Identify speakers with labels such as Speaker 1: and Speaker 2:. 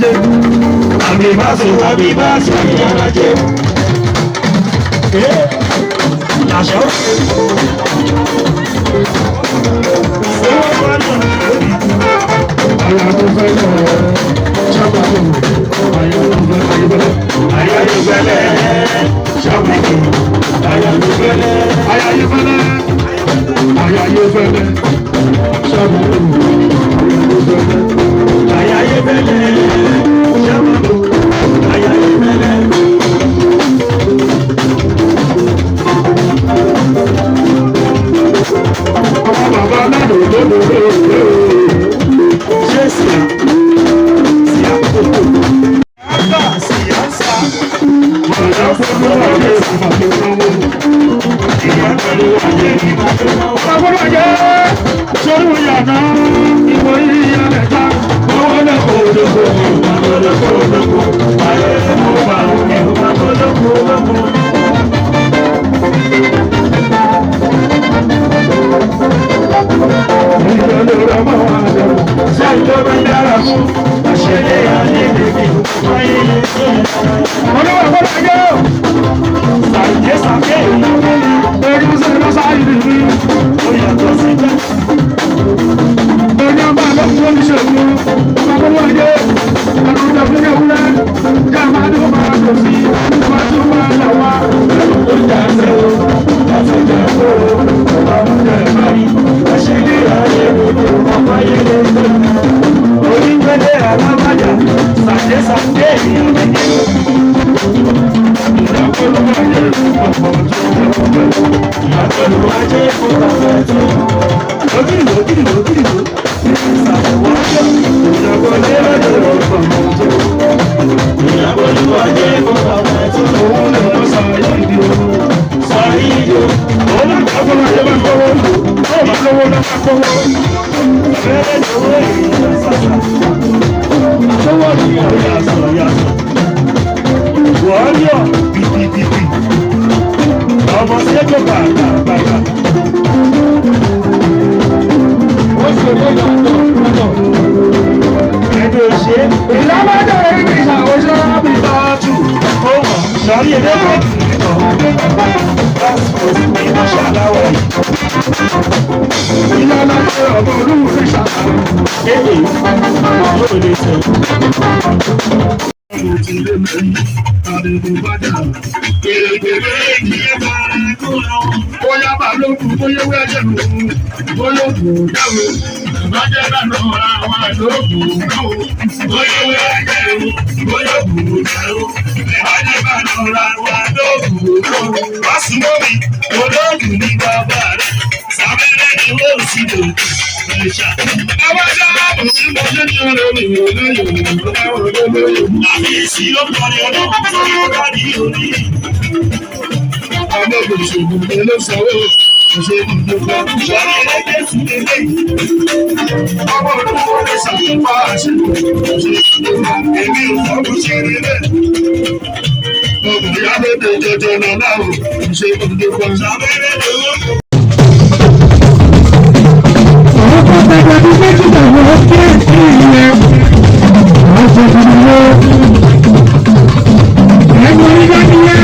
Speaker 1: ìyánájẹ. Àbíbáṣe ìyánájẹ. Làṣẹ ó. Owó gbọ́dọ̀ lórí. Àyàwó fẹ́lẹ̀ ṣàbàtò. Àyàwó fẹ́lẹ̀. Àyàwó fẹ́lẹ̀ ṣàbàtò. Àyàwó fẹ́lẹ̀. Àyàwó fẹ́lẹ̀. Àyàwó fẹ́lẹ̀ ṣàbàtò. Àyàwó fẹ́lẹ̀ ṣàbàtò. Àyàwó fẹ́lẹ̀. Bàbá aládùn lódòdó ṣé sí àkókò àgbà sí àṣà bàbá fún ọmọdé ìfàkó náwó ìyá pẹ̀lú ayé ìfàkó náwó. Bàbá ayé sórí ìyànà ìwọ ìyá lẹ́ta owó lẹ́kọ̀ọ́ olóko ìwà lóko olóko ayé ìwọ bá ìwà olóko olóko. Ìjọba dára fún àṣẹlẹ̀ àlébèbè wáyé lẹ́sẹ̀. Olúwa gbọ́dọ̀ yọ. Sàìjẹ́ sàké èyí ló ṣe lọ́sàáyé nìyí. Ó yàtọ̀ sí jẹ́. Ẹni ọba àlọ́kùn oníṣègùn ọba gbọ́dọ̀ yọ. Ẹnu ìjọ fún ewúrẹ́. Jẹ́ máa ní ọba àtọ̀ sí. Ọba tí ó máa yà wá. Ẹnu tó jà ṣe o. Láti jẹ́ kó o. Ọba mú jẹ́ báyìí. Àṣẹlẹ̀ àlébèbè wáyé lẹ́sẹ̀. Onígbẹ́lẹ́ alábàjá, sàdé ìyàmẹ́jẹ́. Ìyàpẹ̀lú ajé ọ̀pọ̀ tó wọ́pẹ́. Ìyàpẹ̀lú ajé ọ̀pọ̀ tó wọ́pẹ́. Lókìlò. Ìsàwọ̀wọ́jọ́. Ìyàpẹ̀lú ajé ọ̀pọ̀ tó wọ́pẹ́. Ìyàpẹ̀lú ajé ọ̀pọ̀ tó wọ́pẹ́. Òun lè lọ sàáyé o. Sàáyé o. Òun náà kọ́ ajé bá kọ́wọ́ lò. Ó bá lówó náà kọ́wọ́. Bẹ́ẹ̀ ni owó èèyàn sàṣà. Àtọwọ́ mi ò yàtọ̀. Wọ́ọ́yọ̀ bìbìbìbì. Ọmọ ṣẹ́jọ́ bàbà. Ó ṣe lọ́yọ̀ àtọ̀. Ẹgbẹ́ òṣè. Ìlànà ìbí ìṣàwọ̀ṣọ́ bí bá tù. Ó mọ̀ sọ́rí ẹlẹ́gbẹ̀ẹ́ nìkan. Lásìkò ní Mọ́ṣáláwọ̀ yìí. Ìlànà ọmọ olúwẹ̀ ṣàkàrà. Èdè yóò lè tẹ̀. Bóyá bá lókun, bóyá wẹ́jẹ̀ lò ó, bóyá ògùn dáwò. Ìbájẹ́ lànà àwọn àlóògùn náà. Bóyá wẹ́jẹ̀ lò ó, bóyá ògùn dáwò. Ìbájẹ́ lànà àwọn àlóògùn náà. Wá sùn mọ́mi, olóògùn ní bàbá rẹ̀. Sàbẹ̀rẹ̀ ni ó sì lò ó. Àwọn sábàbù tí mo ṣe ń tọrọ mi ò lóyún. Àmì ìsìn ló kọrin ọdún tó yóò dárí orí. Ọmọ òṣèlú mi ló sanwó òṣèlú tó kọ́. Sọ́ni ẹgbẹ́ sùn lélẹ̀. Ọmọ olówó lè ṣàtúnfà àṣìkò òṣèlú tó kọ́. Èmi ò fọ́kùn sí nílẹ̀. Ọmọ ìyá ló dé jọjọ náà láwọ̀ òṣèlú tó kọ́. Sábẹ́rẹ́ lówó. Gbàgbà bí méjì dàgbà ó kí èsì ìyẹn. Àwọn ṣe ti dúró. Ẹ̀gbọ́n nígbà níyà.